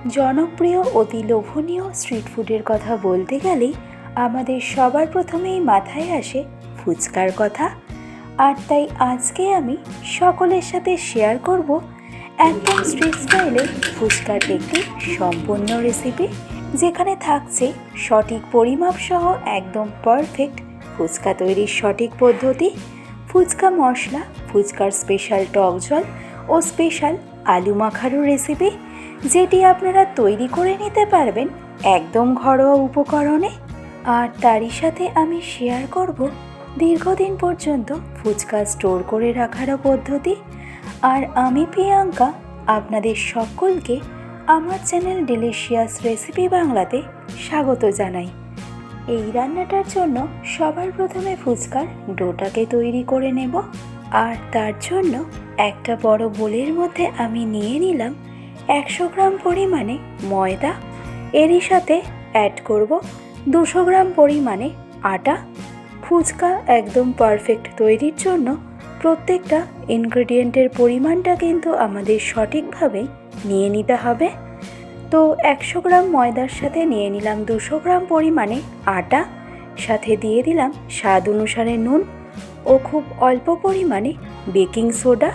জনপ্রিয় অতি লোভনীয় স্ট্রিট ফুডের কথা বলতে গেলেই আমাদের সবার প্রথমেই মাথায় আসে ফুচকার কথা। আর তাই আজকে আমি সকলের সাথে শেয়ার করব একদম স্ট্রিট স্টাইলে ফুচকার একটি সম্পূর্ণ রেসিপি, যেখানে থাকছে সঠিক পরিমাপ সহ একদম পারফেক্ট ফুচকা তৈরির সঠিক পদ্ধতি, ফুচকা মশলা, ফুচকার স্পেশাল টক জল ও স্পেশাল আলু মাখারও রেসিপি, যেটি আপনারা তৈরি করে নিতে পারবেন একদম ঘরোয়া উপকরণে। আর তারই সাথে আমি শেয়ার করব দীর্ঘদিন পর্যন্ত ফুচকা স্টোর করে রাখারও পদ্ধতি। আর আমি প্রিয়াঙ্কা আপনাদের সকলকে আমার চ্যানেল ডিলিশিয়াস রেসিপি বাংলাতে স্বাগত জানাই। এই রান্নাটার জন্য সবার প্রথমে ফুচকার ডোটাকে তৈরি করে নেব। আর তার জন্য একটা বড় বোলের মধ্যে আমি নিয়ে নিলাম 100 গ্রাম পরিমাণে ময়দা, এরই সাথে অ্যাড করব 200 গ্রাম পরিমাণে আটা। ফুচকা একদম পারফেক্ট তৈরির জন্য প্রত্যেকটা ইনগ্রেডিয়েন্টের পরিমাণটা কিন্তু আমাদের সঠিকভাবেই নিয়ে নিতে হবে। তো 100 গ্রাম ময়দার সাথে নিয়ে নিলাম 200 গ্রাম পরিমাণে আটা, সাথে দিয়ে দিলাম স্বাদ অনুসারে নুন ও খুব অল্প পরিমাণে বেকিং সোডা।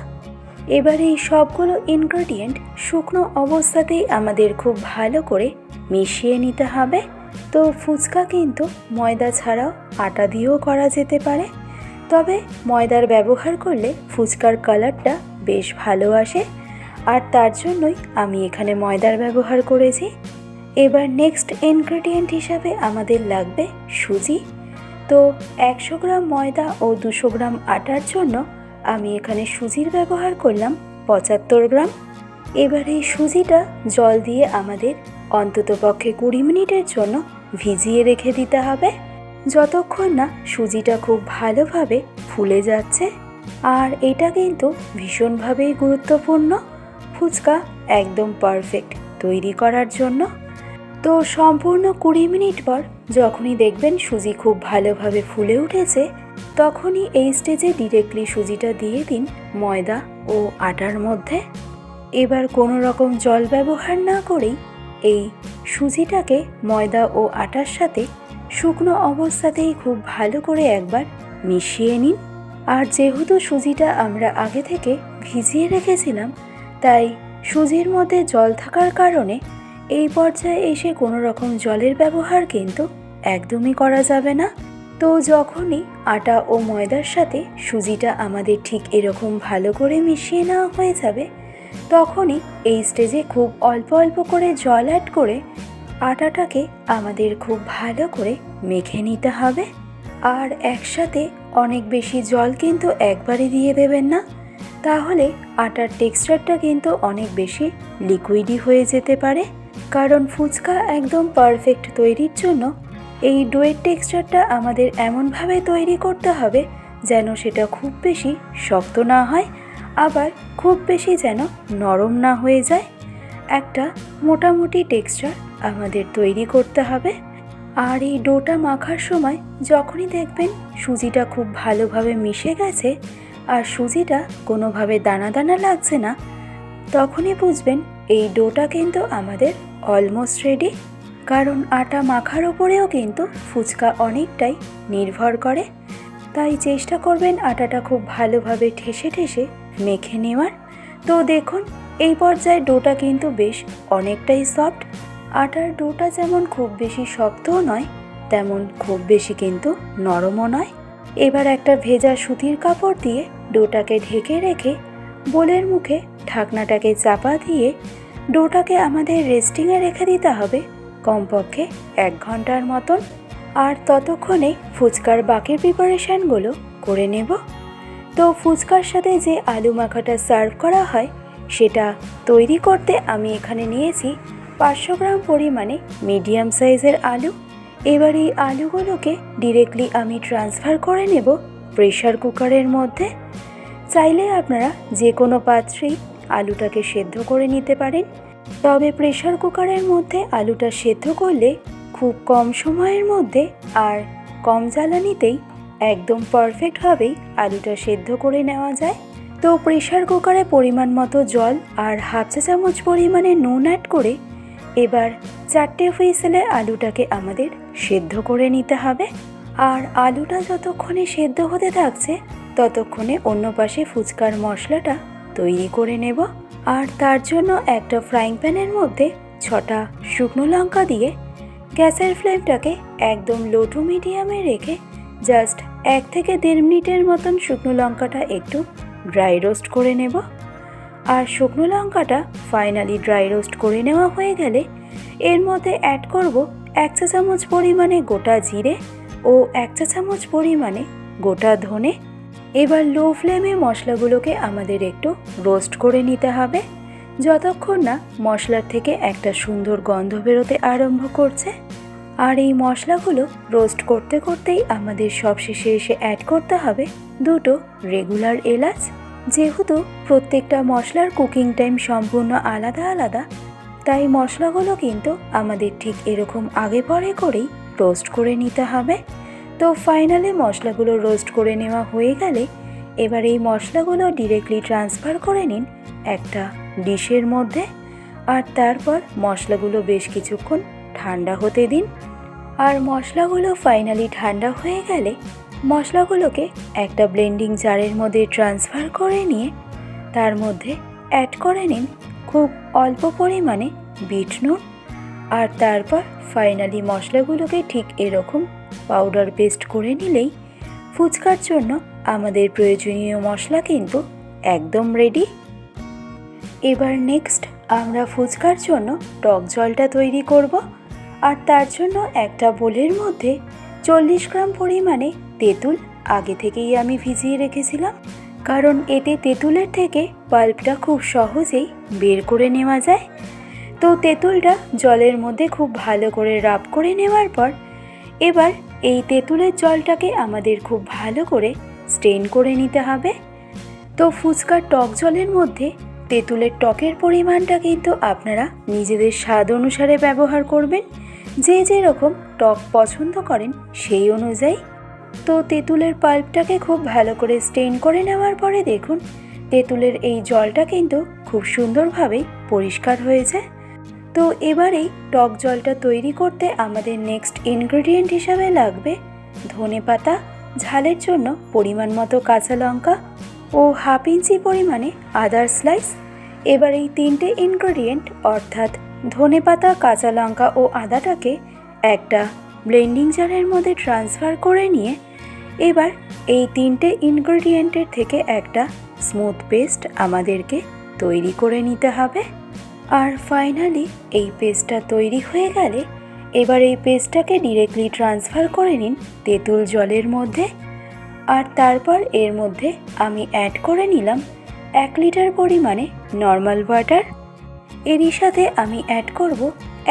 এবার এই সবগুলো ইনগ্রেডিয়েন্ট শুকনো অবস্থাতেই আমাদের খুব ভালো করে মিশিয়ে নিতে হবে। তো ফুচকা কিন্তু ময়দা ছাড়াও আটা দিয়েও করা যেতে পারে, তবে ময়দার ব্যবহার করলে ফুচকার কালারটা বেশ ভালো আসে, আর তার জন্যই আমি এখানে ময়দার ব্যবহার করেছি। এবার নেক্সট ইনগ্রেডিয়েন্ট হিসাবে আমাদের লাগবে সুজি। তো 100 গ্রাম ময়দা ও 200 গ্রাম আটার জন্য আমি এখানে সুজির ব্যবহার করলাম 75 গ্রাম। এবার এই সুজিটা জল দিয়ে আমাদের অন্ততপক্ষে 20 মিনিটের জন্য ভিজিয়ে রেখে দিতে হবে, যতক্ষণ না সুজিটা খুব ভালোভাবে ফুলে যাচ্ছে। আর এটা কিন্তু ভীষণভাবেই গুরুত্বপূর্ণ ফুচকা একদম পারফেক্ট তৈরি করার জন্য। তো সম্পূর্ণ 20 মিনিট পর যখনই দেখবেন সুজি খুব ভালোভাবে ফুলে উঠেছে, তখনই এই স্টেজে ডিরেক্টলি সুজিটা দিয়ে দিন ময়দা ও আটার মধ্যে। এবার কোনো রকম জল ব্যবহার না করেই এই সুজিটাকে ময়দা ও আটার সাথে শুকনো অবস্থাতেই খুব ভালো করে একবার মিশিয়ে নিন। আর যেহেতু সুজিটা আমরা আগে থেকে ভিজিয়ে রেখেছিলাম, তাই সুজির মধ্যে জল থাকার কারণে এই পর্যায়ে এসে কোনো রকম জলের ব্যবহার কিন্তু একদমই করা যাবে না। তো যখনই আটা ও ময়দার সাথে সুজিটা আমাদের ঠিক এরকম ভালো করে মিশিয়ে নেওয়া হয়ে যাবে, তখনই এই স্টেজে খুব অল্প অল্প করে জল অ্যাড করে আটাটাকে আমাদের খুব ভালো করে মেখে নিতে হবে। আর একসাথে অনেক বেশি জল কিন্তু একবারে দিয়ে দেবেন না, তাহলে আটার টেক্সচারটা কিন্তু অনেক বেশি লিকুইডই হয়ে যেতে পারে। কারণ ফুচকা একদম পারফেক্ট তৈরির জন্য এই ডোয়ের টেক্সচারটা আমাদের এমনভাবে তৈরি করতে হবে যেন সেটা খুব বেশি শক্ত না হয়, আবার খুব বেশি যেন নরম না হয়ে যায়। একটা মোটামুটি টেক্সচার আমাদের তৈরি করতে হবে। আর এই ডোটা মাখার সময় যখনই দেখবেন সুজিটা খুব ভালোভাবে মিশে গেছে আর সুজিটা কোনোভাবে দানা দানা লাগছে না, তখনই বুঝবেন এই ডোটা কিন্তু আমাদের অলমোস্ট রেডি। কারণ আটা মাখার ওপরেও কিন্তু ফুচকা অনেকটাই নির্ভর করে, তাই চেষ্টা করবেন আটাটা খুব ভালোভাবে ঠেসে ঠেসে মেখে নেওয়ার। তো দেখুন এই পর্যায়ে ডোটা কিন্তু বেশ অনেকটাই সফট। আটার ডোটা যেমন খুব বেশি শক্তও নয়, তেমন খুব বেশি কিন্তু নরমও নয়। এবার একটা ভেজা সুতির কাপড় দিয়ে ডোটাকে ঢেকে রেখে বোলের মুখে ঢাকনাটাকে চাপা দিয়ে ডোটাকে আমাদের রেস্টিংয়ে রেখে দিতে হবে কমপক্ষে 1 ঘন্টার মতন। আর ততক্ষণে ফুচকার বাকি প্রিপারেশানগুলো করে নেব। তো ফুচকার সাথে যে আলু মাখাটা সার্ভ করা হয় সেটা তৈরি করতে আমি এখানে নিয়েছি 500 গ্রাম পরিমাণে মিডিয়াম সাইজের আলু। এবার এই আলুগুলোকে ডিরেক্টলি আমি ট্রান্সফার করে নেব প্রেশার কুকারের মধ্যে। চাইলে আপনারা যে কোনো পাত্রেই আলুটাকে সেদ্ধ করে নিতে পারেন, তবে প্রেশার কুকারের মধ্যে আলুটা সেদ্ধ করলে খুব কম সময়ের মধ্যে আর কম জ্বালানিতেই একদম পারফেক্টভাবেই আলুটা সেদ্ধ করে নেওয়া যায়। তো প্রেশার কুকারে পরিমাণ মতো জল আর হাফ চা চামচ পরিমাণে নুন অ্যাড করে এবার 4টে হুইসেলে আলুটাকে আমাদের সেদ্ধ করে নিতে হবে। আর আলুটা যতক্ষণে সেদ্ধ হতে থাকছে ততক্ষণে অন্য পাশে ফুচকার মশলাটা তৈরি করে নেব। আর তার জন্য একটা ফ্রাইং প্যানের মধ্যে 6টা শুকনো লঙ্কা দিয়ে গ্যাসের ফ্লেমটাকে একদম লো টু মিডিয়ামে রেখে জাস্ট 1 থেকে 1.5 মিনিটের মতন শুকনো লঙ্কাটা একটু ড্রাই রোস্ট করে নেব। আর শুকনো লঙ্কাটা ফাইনালি ড্রাই রোস্ট করে নেওয়া হয়ে গেলে এর মধ্যে অ্যাড করব 1 চা চামচ পরিমাণে গোটা জিরে ও 1 চা চামচ পরিমাণে গোটা ধনে। এবার লো ফ্লেমে মশলাগুলোকে আমাদের একটু রোস্ট করে নিতে হবে যতক্ষণ না মশলার থেকে একটা সুন্দর গন্ধ বেরোতে আরম্ভ করছে। আর এই মশলাগুলো রোস্ট করতে করতেই আমাদের সবশেষে এসে অ্যাড করতে হবে 2টো রেগুলার এলাচ। যেহেতু প্রত্যেকটা মশলার কুকিং টাইম সম্পূর্ণ আলাদা আলাদা, তাই মশলাগুলো কিন্তু আমাদের ঠিক এরকম আগে পরে করেই রোস্ট করে নিতে হবে। তো ফাইনালি মশলাগুলো রোস্ট করে নেওয়া হয়ে গেলে এবার এই মশলাগুলো ডিরেক্টলি ট্রান্সফার করে নিন একটা ডিশের মধ্যে। আর তারপর মশলাগুলো বেশ কিছুক্ষণ ঠান্ডা হতে দিন। আর মশলাগুলো ফাইনালি ঠান্ডা হয়ে গেলে মশলাগুলোকে একটা ব্লেন্ডিং জারের মধ্যে ট্রান্সফার করে নিয়ে তার মধ্যে অ্যাড করে নিন খুব অল্প পরিমাণে বিট নুন। আর তারপর ফাইনালি মশলাগুলোকে ঠিক এরকম পাউডার পেস্ট করে নিলেই ফুচকার জন্য আমাদের প্রয়োজনীয় মশলা কিন্তু একদম রেডি। এবার নেক্সট আমরা ফুচকার জন্য টক জলটা তৈরি করব। আর তার জন্য একটা বোলের মধ্যে 40 গ্রাম পরিমাণে তেঁতুল আগে থেকেই আমি ভিজিয়ে রেখেছিলাম, কারণ এতে তেঁতুলের থেকে পাল্পটা খুব সহজেই বের করে নেওয়া যায়। তো তেঁতুলটা জলের মধ্যে খুব ভালো করে রাব করে নেওয়ার পর এবার এই তেঁতুলের জলটাকে আমাদের খুব ভালো করে স্টেন করে নিতে হবে। তো ফুচকার টক জলের মধ্যে তেঁতুলের টকের পরিমাণটা কিন্তু আপনারা নিজেদের স্বাদ অনুসারে ব্যবহার করবেন, যে যেরকম টক পছন্দ করেন সেই অনুযায়ী। তো তেঁতুলের পাল্পটাকে খুব ভালো করে স্টেন করে নেওয়ার পরে দেখুন তেঁতুলের এই জলটা কিন্তু খুব সুন্দরভাবেই পরিষ্কার হয়েছে। তো এবারেই টক জলটা তৈরি করতে আমাদের নেক্সট ইনগ্রেডিয়েন্ট হিসাবে লাগবে ধনেপাতা, ঝালের জন্য পরিমাণ মতো কাঁচা লঙ্কা ও 1/2 ইঞ্চি পরিমাণে আদার স্লাইস। এবার এই 3টে ইনগ্রেডিয়েন্ট অর্থাৎ ধনেপাতা, কাঁচা লঙ্কা ও আদাটাকে একটা ব্লেন্ডিং জারের মধ্যে ট্রান্সফার করে নিয়ে এবার এই 3টে ইনগ্রেডিয়েন্টের থেকে একটা স্মুথ পেস্ট আমাদেরকে তৈরি করে নিতে হবে। আর ফাইনালি এই পেস্টটা তৈরি হয়ে গেলে এবার এই পেস্টটাকে ডিরেক্টলি ট্রান্সফার করে নিন তেঁতুল জলের মধ্যে। আর তারপর এর মধ্যে আমি অ্যাড করে নিলাম 1 লিটার পরিমাণে নর্মাল ওয়াটার। এরই সাথে আমি অ্যাড করব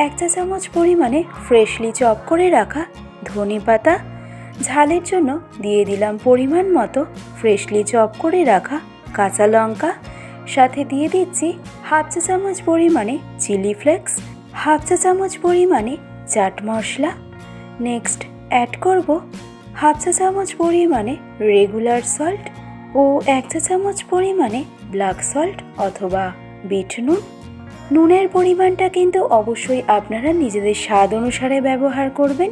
1 চা চামচ পরিমাণে ফ্রেশলি চপ করে রাখা ধনেপাতা। ঝালের জন্য দিয়ে দিলাম পরিমাণ মতো ফ্রেশলি চপ করে রাখা কাঁচা লঙ্কা। সাথে দিয়ে দিচ্ছি 1/2 চা চামচ পরিমাণে চিলি ফ্লেক্স, 1/2 চা চামচ পরিমাণে চাট মশলা। নেক্সট অ্যাড করব 1/2 চা চামচ পরিমাণে রেগুলার সল্ট ও 1 চা চামচ পরিমাণে ব্ল্যাক সল্ট অথবা বিট নুন। নুনের পরিমাণটা কিন্তু অবশ্যই আপনারা নিজেদের স্বাদ অনুসারে ব্যবহার করবেন।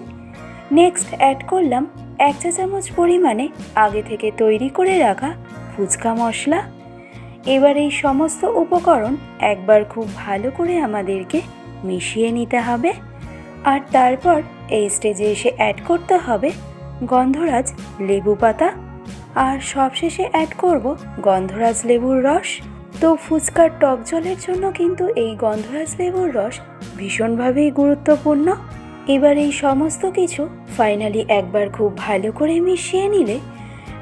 নেক্সট অ্যাড করলাম 1 চা চামচ পরিমাণে আগে থেকে তৈরি করে রাখা ফুচকা মশলা। এবার এই সমস্ত উপকরণ একবার খুব ভালো করে আমাদেরকে মিশিয়ে নিতে হবে। আর তারপর এই স্টেজে এসে অ্যাড করতে হবে গন্ধরাজ লেবু পাতা। আর সবশেষে অ্যাড করব গন্ধরাজ লেবুর রস। তো ফুচকার টক জলের জন্য কিন্তু এই গন্ধরাজ লেবুর রস ভীষণভাবেই গুরুত্বপূর্ণ। এবার এই সমস্ত কিছু ফাইনালি একবার খুব ভালো করে মিশিয়ে নিলে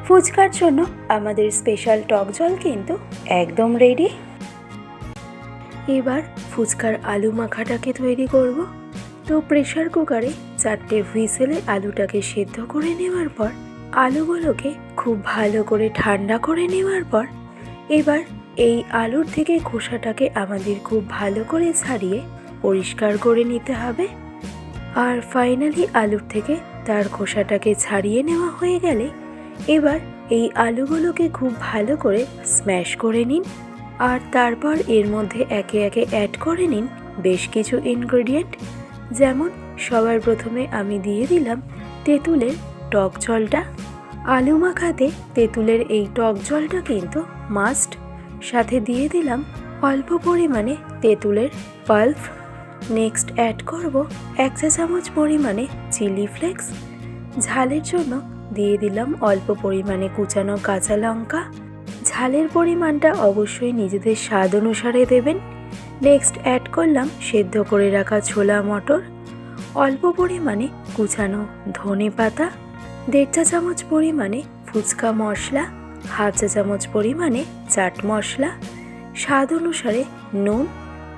ফুচকার জন্য আমাদের স্পেশাল টক জল কিন্তু একদম রেডি। এবার ফুচকার আলু মাখাটাকে তৈরি করব। তো প্রেসার কুকারে 4টে হুইসেলে আলুটাকে সেদ্ধ করে নেওয়ার পর আলুগুলোকে খুব ভালো করে ঠান্ডা করে নেওয়ার পর এবার এই আলুর থেকে খোসাটাকে আমাদের খুব ভালো করে ছাড়িয়ে পরিষ্কার করে নিতে হবে। আর ফাইনালি আলুর থেকে তার খোসাটাকে ছাড়িয়ে নেওয়া হয়ে গেলে এবার এই আলুগুলোকে খুব ভালো করে স্ম্যাশ করে নিন। আর তারপর এর মধ্যে একে একে অ্যাড করে নিন বেশ কিছু ইনগ্রেডিয়েন্ট, যেমন সবার প্রথমে আমি দিয়ে দিলাম তেঁতুলের টক জলটা। আলু মাখাতে তেঁতুলের এই টক জলটা কিন্তু মাস্ট। সাথে দিয়ে দিলাম অল্প পরিমাণে তেঁতুলের পাল্প। নেক্সট অ্যাড করব 1 চা চামচ পরিমাণে চিলি ফ্লেক্স। ঝালের জন্য দিয়ে দিলাম অল্প পরিমাণে কুচানো কাঁচা লঙ্কা। ঝালের পরিমাণটা অবশ্যই নিজেদের স্বাদ অনুসারে দেবেন। নেক্সট অ্যাড করলাম সেদ্ধ করে রাখা ছোলা মটর, অল্প পরিমাণে কুচানো ধনে পাতা, 1.5 চা চামচ পরিমাণে ফুচকা মশলা, 1/2 চা চামচ পরিমাণে চাট মশলা, স্বাদ অনুসারে নুন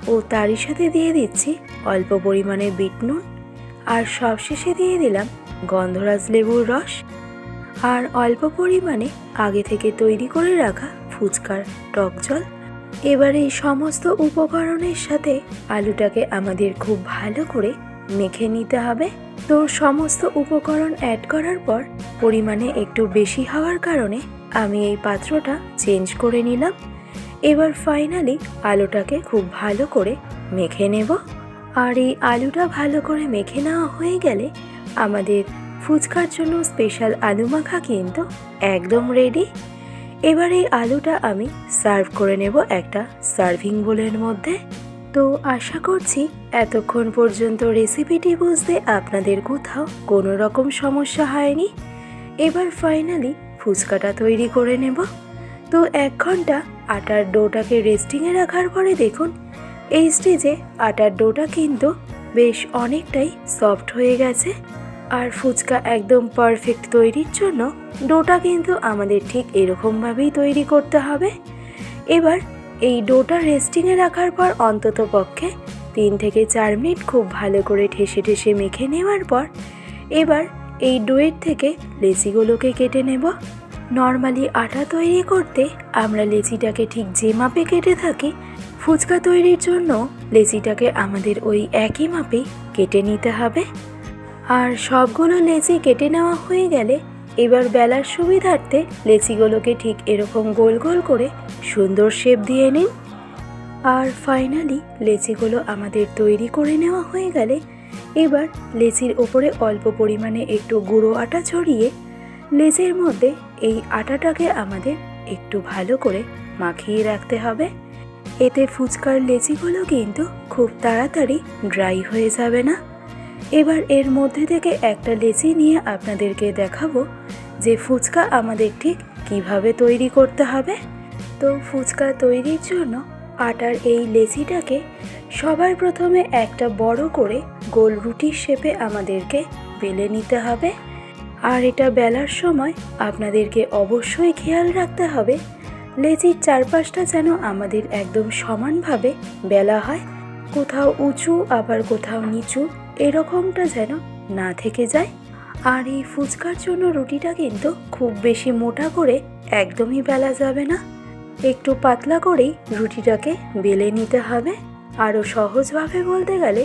ও তারই সাথে দিয়ে দিচ্ছি অল্প পরিমাণে বিট নুন। আর সবশেষে দিয়ে দিলাম গন্ধরাজ লেবুর রস আর অল্প পরিমাণে আগে থেকে তৈরি করে রাখা ফুচকার টক জল। এবার এই সমস্ত উপকরণের সাথে আলুটাকে আমাদের খুব ভালো করে মেখে নিতে হবে। তো সমস্ত উপকরণ অ্যাড করার পর পরিমাণে একটু বেশি হওয়ার কারণে আমি এই পাত্রটা চেঞ্জ করে নিলাম। এবার ফাইনালি আলুটাকে খুব ভালো করে মেখে নেব। আর এই আলুটা ভালো করে মেখে নেওয়া হয়ে গেলে আমাদের ফুচকার জন্য স্পেশাল আলু মাখা কিন্তু একদম রেডি। এবার এই আলুটা আমি সার্ভ করে নেব একটা সার্ভিং বোলের মধ্যে। তো আশা করছি এতক্ষণ পর্যন্ত রেসিপিটি বুঝতে আপনাদের কোথাও কোনো রকম সমস্যা হয়নি। এবার ফাইনালি ফুচকাটা তৈরি করে নেব। তো 1 ঘন্টা আটার ডোটাকে রেস্টিংয়ে রাখার পরে দেখুন এই স্টেজে আটার ডোটা কিন্তু বেশ অনেকটাই সফট হয়ে গেছে। আর ফুচকা একদম পারফেক্ট তৈরির জন্য ডোটা কিন্তু আমাদের ঠিক এরকমভাবেই তৈরি করতে হবে। এবার এই ডোটা রেস্টিংয়ে রাখার পর অন্তত পক্ষে 3 থেকে 4 মিনিট খুব ভালো করে ঠেসে ঠেসে মেখে নেওয়ার পর এবার এই ডোয়ের থেকে লেচিগুলোকে কেটে নেব। নর্মালি আটা তৈরি করতে আমরা লেচিটাকে ঠিক যে মাপে কেটে থাকি, ফুচকা তৈরির জন্য লেচিটাকে আমাদের ওই একই মাপেই কেটে নিতে হবে। আর সবগুলো লেচি কেটে নেওয়া হয়ে গেলে এবার বেলার সুবিধার্থে লেচিগুলোকে ঠিক এরকম গোল গোল করে সুন্দর শেপ দিয়ে নিন। আর ফাইনালি লেচিগুলো আমাদের তৈরি করে নেওয়া হয়ে গেলে এবার লেচির ওপরে অল্প পরিমাণে একটু গুঁড়ো আটা ছড়িয়ে লেচির মধ্যে এই আটাটাকে আমাদের একটু ভালো করে মাখিয়ে রাখতে হবে। এতে ফুচকার লেচিগুলো কিন্তু খুব তাড়াতাড়ি ড্রাই হয়ে যাবে না। এবার এর মধ্যে থেকে একটা লেচি নিয়ে আপনাদেরকে দেখাবো যে ফুচকা আমাদের ঠিক কিভাবে তৈরি করতে হবে। তো ফুচকা তৈরির জন্য আটার এই লেচিটাকে সবার প্রথমে একটা বড় করে গোল রুটির শেপে আমাদেরকে বেলে নিতে হবে। আর এটা বেলার সময় আপনাদেরকে অবশ্যই খেয়াল রাখতে হবে লেচির চারপাশটা যেন আমাদের একদম সমানভাবে বেলা হয়, কোথাও উঁচু আবার কোথাও নিচু এরকমটা যেন না থেকে যায়। আর এই ফুচকার জন্য রুটিটা কিন্তু খুব বেশি মোটা করে একদমই বেলা যাবে না, একটু পাতলা করেই রুটিটাকে বেলে নিতে হবে। আরও সহজভাবে বলতে গেলে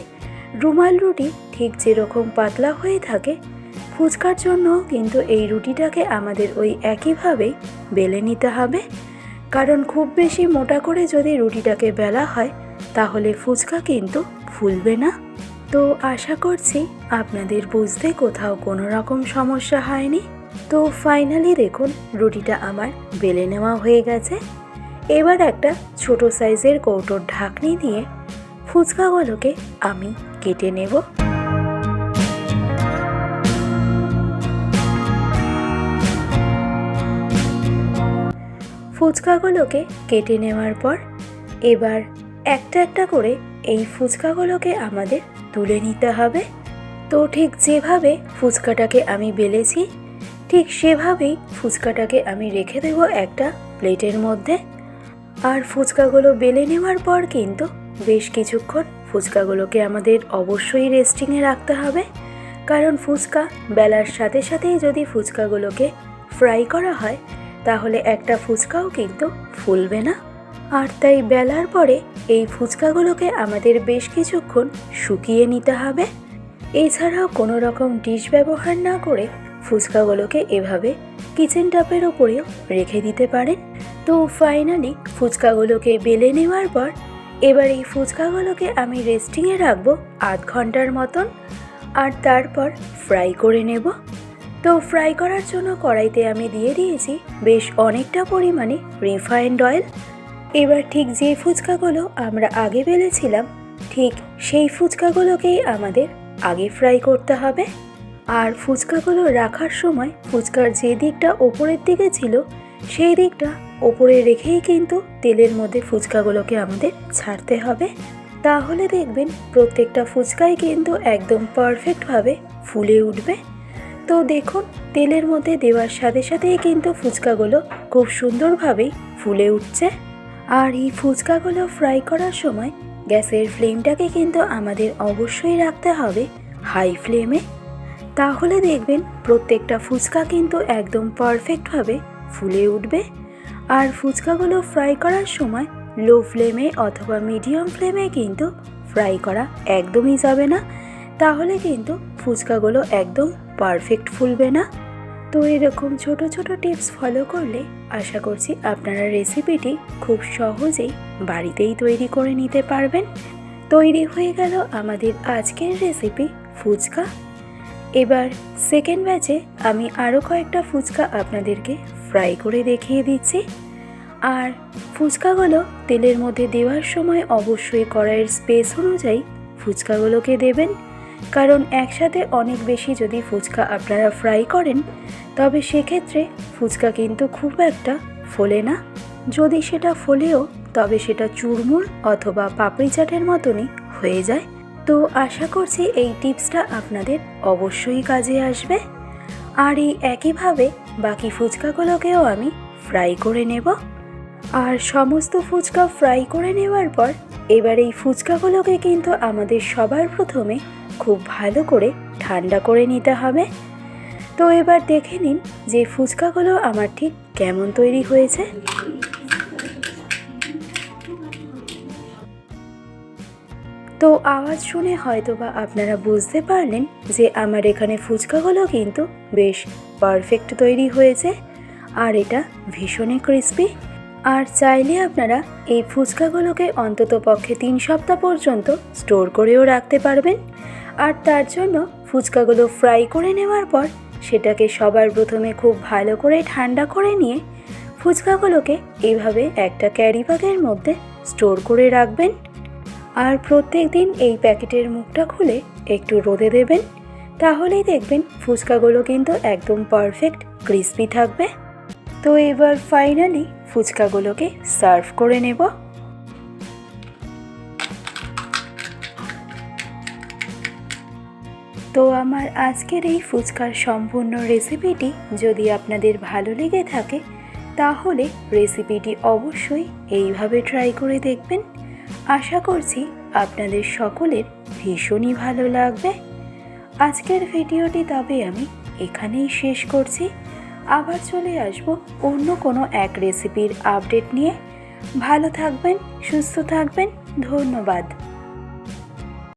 রুমাল রুটি ঠিক যেরকম পাতলা হয়ে থাকে, ফুচকার জন্য কিন্তু এই রুটিটাকে আমাদের ওই একইভাবেই বেলে নিতে হবে। কারণ খুব বেশি মোটা করে যদি রুটিটাকে বেলা হয় তাহলে ফুচকা কিন্তু ফুলবে না। তো আশা করছি আপনাদের বুঝতে কোথাও কোনো রকম সমস্যা হয়নি। তো ফাইনালি দেখুন রুটিটা আমার বেলে নেওয়া হয়ে গেছে। এবার একটা ছোট সাইজের কৌটোর ঢাকনি দিয়ে ফুচকাগুলোকে আমি কেটে নেব। ফুচকাগুলোকে কেটে নেওয়ার পর এবার একটা একটা করে এই ফুচকাগুলোকে আমাদের তুলে নিতে হবে। তো ঠিক যেভাবে ফুচকাটাকে আমি বেলেছি ঠিক সেভাবেই ফুচকাটাকে আমি রেখে দেব একটা প্লেটের মধ্যে। আর ফুচকাগুলো বেলে নেওয়ার পর কিন্তু বেশ কিছুক্ষণ ফুচকাগুলোকে আমাদের অবশ্যই রেস্টিংয়ে রাখতে হবে। কারণ ফুচকা বেলার সাথে সাথেই যদি ফুচকাগুলোকে ফ্রাই করা হয় তাহলে একটা ফুচকাও কিন্তু ফুলবে না। আর তাই বেলার পরে এই ফুচকাগুলোকে আমাদের বেশ কিছুক্ষণ শুকিয়ে নিতে হবে। এছাড়াও কোনো রকম ডিশ ব্যবহার না করে ফুচকাগুলোকে এভাবে কিচেন টপের ওপরেও রেখে দিতে পারেন। তো ফাইনালি ফুচকাগুলোকে বেলে নেওয়ার পর এবার এই ফুচকাগুলোকে আমি রেস্টিংয়ে রাখবো আধ ঘন্টার মতন, আর তারপর ফ্রাই করে নেব। তো ফ্রাই করার জন্য কড়াইতে আমি দিয়ে দিয়েছি বেশ অনেকটা পরিমাণে রিফাইন্ড অয়েল। এবার ঠিক যে ফুচকাগুলো আমরা আগে বেলেছিলাম ঠিক সেই ফুচকাগুলোকেই আমাদের আগে ফ্রাই করতে হবে। আর ফুচকাগুলো রাখার সময় ফুচকার যে দিকটা ওপরের দিকে ছিল সেই দিকটা ওপরে রেখেই কিন্তু তেলের মধ্যে ফুচকাগুলোকে আমাদের ছাড়তে হবে। তাহলে দেখবেন প্রত্যেকটা ফুচকাই কিন্তু একদম পারফেক্টভাবে ফুলে উঠবে। তো দেখুন তেলের মধ্যে দেওয়ার সাথে সাথেই কিন্তু ফুচকাগুলো খুব সুন্দরভাবেই ফুলে উঠছে। আর এই ফুচকাগুলো ফ্রাই করার সময় গ্যাসের ফ্লেমটাকে কিন্তু আমাদের অবশ্যই রাখতে হবে হাই ফ্লেমে। তাহলে দেখবেন প্রত্যেকটা ফুচকা কিন্তু একদম পারফেক্টভাবে ফুলে উঠবে। আর ফুচকাগুলো ফ্রাই করার সময় লো ফ্লেমে অথবা মিডিয়াম ফ্লেমে কিন্তু ফ্রাই করা একদমই যাবে না, তাহলে কিন্তু ফুচকাগুলো একদম পারফেক্ট ফুলবে না। তো এরকম ছোট ছোট টিপস ফলো করলে আশা করছি আপনারা রেসিপিটি খুব সহজেই বাড়িতেই তৈরি করে নিতে পারবেন। তৈরি হয়ে গেল আমাদের আজকের রেসিপি ফুচকা। এবার সেকেন্ড ব্যাচে আমি আরও কয়েকটা ফুচকা আপনাদেরকে ফ্রাই করে দেখিয়ে দিচ্ছি। আর ফুচকাগুলো তেলের মধ্যে দেওয়ার সময় অবশ্যই কড়াইয়ের স্পেস অনুযায়ী ফুচকাগুলোকে দেবেন, কারণ একসাথে অনেক বেশি যদি ফুচকা আপনারা ফ্রাই করেন তবে সেক্ষেত্রে ফুচকা কিন্তু খুব একটা ফোলে না। যদি সেটা ফোলেও তবে সেটা চুরমুর অথবা পাপড়ি চাটের মতনই হয়ে যায়। তো আশা করছি এই টিপসটা আপনাদের অবশ্যই কাজে আসবে। আর এই একইভাবে বাকি ফুচকাগুলোকেও আমি ফ্রাই করে নেব। আর সমস্ত ফুচকা ফ্রাই করে নেওয়ার পর এবার এই ফুচকাগুলোকে কিন্তু আমাদের সবার প্রথমে খুব ভালো করে ঠান্ডা করে নিতে হবে। তো এবার দেখে নিন যে ফুচকাগুলো আমার ঠিক কেমন তৈরি হয়েছে। তো আওয়াজ শুনে হয়তোবা আপনারা বুঝতে পারলেন যে আমার এখানে ফুচকাগুলো কিন্তু বেশ পারফেক্ট তৈরি হয়েছে, আর এটা ভীষণই ক্রিস্পি। আর চাইলে আপনারা এই ফুচকাগুলোকে অন্তত পক্ষে 3 সপ্তাহ পর্যন্ত স্টোর করেও রাখতে পারবেন। আর তার জন্য ফুচকাগুলো ফ্রাই করে নেওয়ার পর সেটাকে সবার প্রথমে খুব ভালো করে ঠান্ডা করে নিয়ে ফুচকাগুলোকে এইভাবে একটা ক্যারি ব্যাগের মধ্যে স্টোর করে রাখবেন। আর প্রত্যেক দিন এই প্যাকেটের মুখটা খুলে একটু রোদে দেবেন, তাহলেই দেখবেন ফুচকাগুলো কিন্তু একদম পারফেক্ট ক্রিস্পি থাকবে। তো এবার ফাইনালি ফুচকাগুলোকে সার্ভ করে নেব। তো আমার আজকের এই ফুচকার সম্পূর্ণ রেসিপিটি যদি আপনাদের ভালো লেগে থাকে তাহলে রেসিপিটি অবশ্যই এইভাবে ট্রাই করে দেখবেন। আশা করছি আপনাদের সকলের ভীষণই ভালো লাগবে। আজকের ভিডিওটি তবে আমি এখানেই শেষ করছি। আবার চলে আসব অন্য কোনো এক রেসিপির আপডেট নিয়ে। ভালো থাকবেন, সুস্থ থাকবেন, ধন্যবাদ।